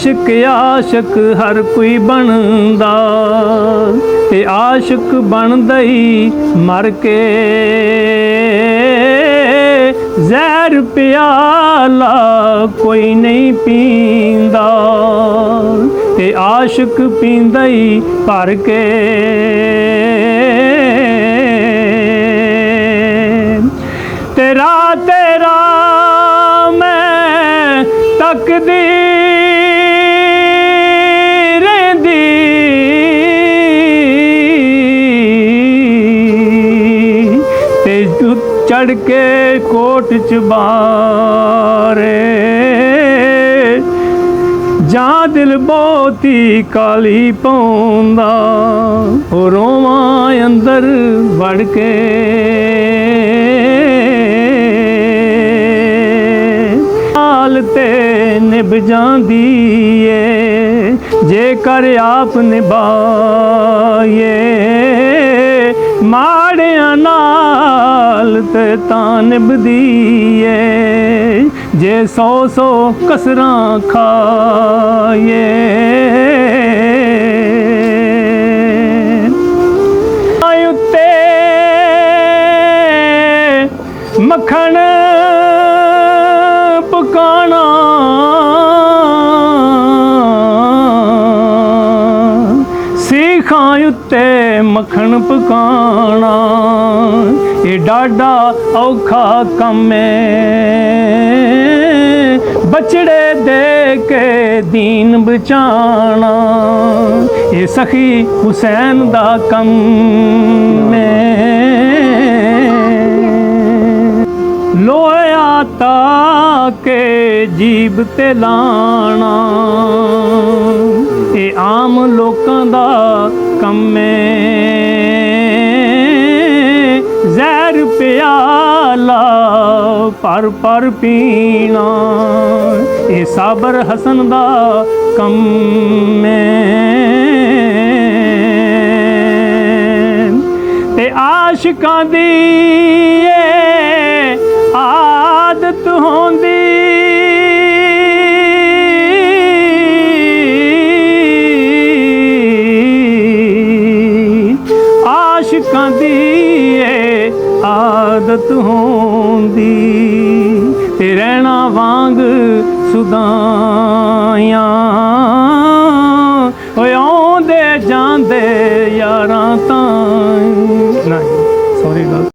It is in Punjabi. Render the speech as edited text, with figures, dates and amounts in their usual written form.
ਆਸ਼ਿਕ ਆਸ਼ਿਕ ਹਰ ਕੋਈ ਬਣਦਾ, ਤੇ ਆਸ਼ਿਕ ਬਣਦਾ ਹੀ ਮਰ ਕੇ। ਜ਼ਹਿਰ ਪਿਆਲਾ ਕੋਈ ਨਹੀਂ ਪੀਂਦਾ, ਤੇ ਆਸ਼ਿਕ ਪੀਂਦਾ ਹੀ ਭਰ ਕੇ। ਤੇਰਾ ਤੇਰਾ ਮੈਂ ਤੱਕਦੀ ਰਹਿੰਦੀ, ਤੇ ਚੜ ਕੇ ਕੋਟ ਚਬਾਰੇ। ਜਾਂ ਦਿਲ ਬਹੁਤੀ ਕਾਲੀ ਪਾਉਂਦਾ, ਉਹ ਰੋਵਾਂ ਅੰਦਰ ਵੜ ਕੇ। ਹਾਲ ਤੇ ਨਿਭ ਜਾਂਦੀ ਏ, ਜੇਕਰ ਆਪ ਨਿਭਾਏ। ਮਾੜਿਆਂ ਨਾਲ ਤੇ ਤਾਂ ਨਿਭਦੀ ਏ, ਜੇ 100 ਕਸਰਾਂ ਖਾਏ। ਉੱਤੇ ਮੱਖਣ ਪਕਾਣਾ, ਸੀਖਾਂ ਉੱਤੇ ਮੱਖਣ ਪਕਾਣਾ। ਇਹ ਡਾਢਾ ਔਖਾ ਕੰਮ ਏ, ਬਚੜੇ ਦੇ ਕੇ ਦੀਨ ਬਚਾਣਾ। ਇਹ ਸਖੀ ਹੁਸੈਨ ਦਾ ਕੰਮ ਏ। ਲੋਇਆ ਤਾ ਕੇ ਜੀਬ ਤੇ ਲਾਣਾ, ਇਹ ਆਮ ਲੋਕਾਂ ਦਾ ਕੰਮ ਏ। ਜ਼ਹਿਰ ਪਿਆਲਾ ਭਰ ਭਰ ਪੀਣਾ, ਇਹ ਸਾਬਰ ਹਸਨ ਦਾ ਕੰਮ ਏ। ਤੇ ਆਸ਼ਿਕਾਂ ਦੀ ਆਦਤ ਹੁੰਦੀ, ਆਸ਼ਿਕਾਂ ਦੀ ਆਦਤ ਹੁੰਦੀ, ਤੇ ਰਹਿਣਾ ਵਾਂਗ ਸੁਦਾਈਆਂ। ਓਏ ਆਉਂਦੇ ਜਾਂਦੇ ਯਾਰਾਂ ਤਾਂ ਨਹੀਂ, ਸੌਰੀ ਗੱਲ।